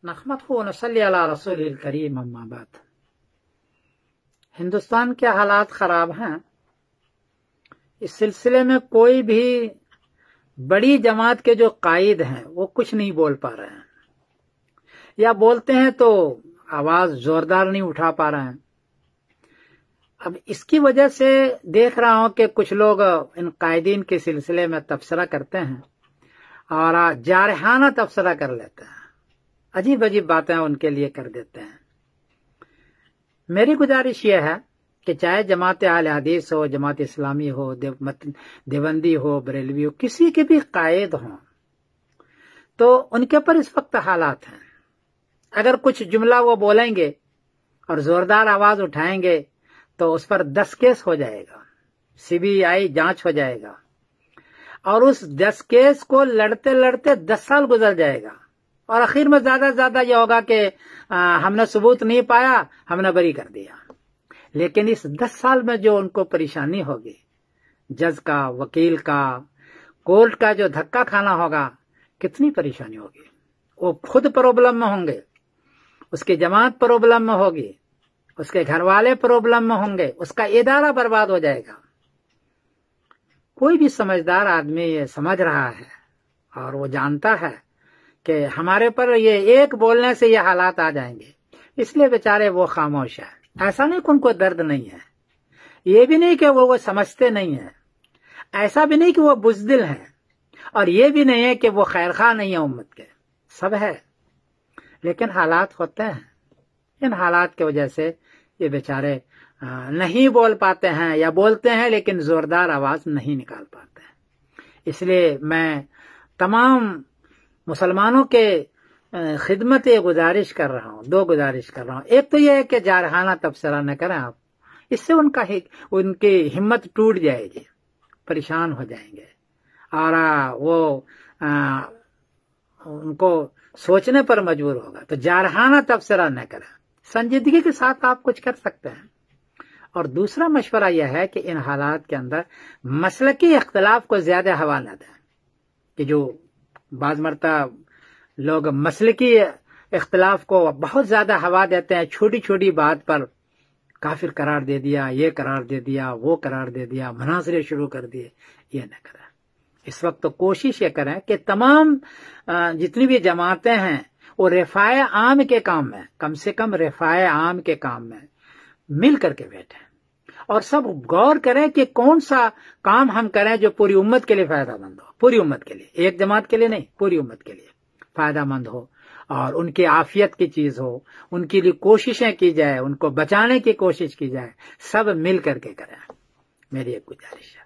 نحمده ونصلی علی رسول الکریم اما بعد۔ ہندوستان کے حالات خراب ہیں، اس سلسلے میں کوئی بھی بڑی جماعت کے جو قائد ہیں وہ کچھ نہیں بول پا رہے ہیں، یا بولتے ہیں تو آواز زوردار نہیں اٹھا پا رہے ہیں۔ اب اس کی وجہ سے دیکھ رہا ہوں کہ کچھ لوگ ان قائدین کے سلسلے میں تبصرہ کرتے ہیں اور جارحانہ تبصرہ کر لیتے ہیں، عجیب عجیب باتیں ان کے لیے کر دیتے ہیں۔ میری گزارش یہ ہے کہ چاہے جماعت اہل حدیث ہو، جماعت اسلامی ہو، دیوبندی ہو، بریلوی ہو، کسی کے بھی قائد ہوں تو ان کے اوپر اس وقت حالات ہیں۔ اگر کچھ جملہ وہ بولیں گے اور زوردار آواز اٹھائیں گے تو اس پر 10 کیس ہو جائے گا، CBI جانچ ہو جائے گا، اور اس 10 کیس کو لڑتے لڑتے 10 سال گزر جائے گا، اور آخر میں زیادہ سے زیادہ یہ ہوگا کہ ہم نے ثبوت نہیں پایا، ہم نے بری کر دیا۔ لیکن اس 10 سال میں جو ان کو پریشانی ہوگی، جج کا، وکیل کا، کورٹ کا جو دھکا کھانا ہوگا، کتنی پریشانی ہوگی۔ وہ خود پرابلم میں ہوں گے، اس کی جماعت پرابلم میں ہوگی، اس کے گھر والے پرابلم میں ہوں گے، اس کا ادارہ برباد ہو جائے گا۔ کوئی بھی سمجھدار آدمی یہ سمجھ رہا ہے اور وہ جانتا ہے کہ ہمارے پر یہ ایک بولنے سے یہ حالات آ جائیں گے، اس لیے بیچارے وہ خاموش ہے۔ ایسا نہیں کہ ان کو درد نہیں ہے، یہ بھی نہیں کہ وہ سمجھتے نہیں ہیں، ایسا بھی نہیں کہ وہ بزدل ہیں، اور یہ بھی نہیں ہے کہ وہ خیرخواہ نہیں ہے امت کے، سب ہے، لیکن حالات ہوتے ہیں۔ ان حالات کی وجہ سے یہ بیچارے نہیں بول پاتے ہیں، یا بولتے ہیں لیکن زوردار آواز نہیں نکال پاتے ہیں۔ اس لیے میں تمام مسلمانوں کے خدمت گزارش کر رہا ہوں، 2 گزارش کر رہا ہوں۔ ایک تو یہ ہے کہ جارحانہ تبصرہ نہ کریں آپ، اس سے ان کی ہمت ٹوٹ جائے گی، پریشان ہو جائیں گے، اور وہ ان کو سوچنے پر مجبور ہوگا۔ تو جارحانہ تبصرہ نہ کریں، سنجیدگی کے ساتھ آپ کچھ کر سکتے ہیں۔ اور دوسرا مشورہ یہ ہے کہ ان حالات کے اندر مسلکی اختلاف کو زیادہ ہوا نہ دیں، کہ جو بعض مرتبہ لوگ مسلکی اختلاف کو بہت زیادہ ہوا دیتے ہیں، چھوٹی چھوٹی بات پر کافر قرار دے دیا، یہ قرار دے دیا، وہ قرار دے دیا، مناظرے شروع کر دیے، یہ نہ کریں۔ اس وقت تو کوشش یہ کریں کہ تمام جتنی بھی جماعتیں ہیں وہ رفاع عام کے کام میں، کم سے کم رفاع عام کے کام میں مل کر کے بیٹھیں، اور سب غور کریں کہ کون سا کام ہم کریں جو پوری امت کے لیے فائدہ مند ہو، پوری امت کے لیے، ایک جماعت کے لیے نہیں، پوری امت کے لیے فائدہ مند ہو، اور ان کی عافیت کی چیز ہو، ان کے لیے کوششیں کی جائے، ان کو بچانے کی کوشش کی جائے، سب مل کر کے کریں، میری ایک گزارش ہے۔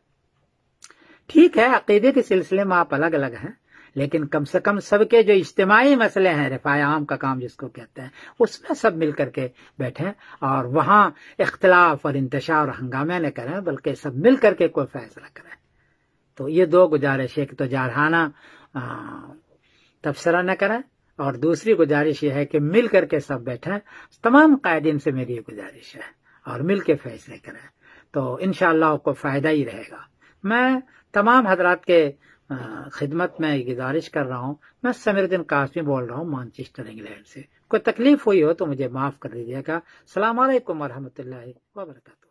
ٹھیک ہے، عقیدے کے سلسلے میں آپ الگ الگ ہیں، لیکن کم سے کم سب کے جو اجتماعی مسئلے ہیں، رفاع عام کا کام جس کو کہتے ہیں، اس میں سب مل کر کے بیٹھیں، اور وہاں اختلاف اور انتشار اور ہنگامے نہ کریں، بلکہ سب مل کر کے کوئی فیصلہ کریں۔ تو یہ 2 گزارش ہے کہ تو جارحانہ تبصرہ نہ کریں، اور دوسری گزارش یہ ہے کہ مل کر کے سب بیٹھیں۔ تمام قائدین سے میری یہ گزارش ہے، اور مل کے فیصلے کریں، تو انشاءاللہ کو فائدہ ہی رہے گا۔ میں تمام حضرات کے خدمت میں گزارش کر رہا ہوں۔ میں سمیر الدین قاسمی بول رہا ہوں مانچسٹر انگلینڈ سے۔ کوئی تکلیف ہوئی ہو تو مجھے معاف کر دیجیے گا۔ السلام علیکم ورحمۃ اللہ وبرکاتہ۔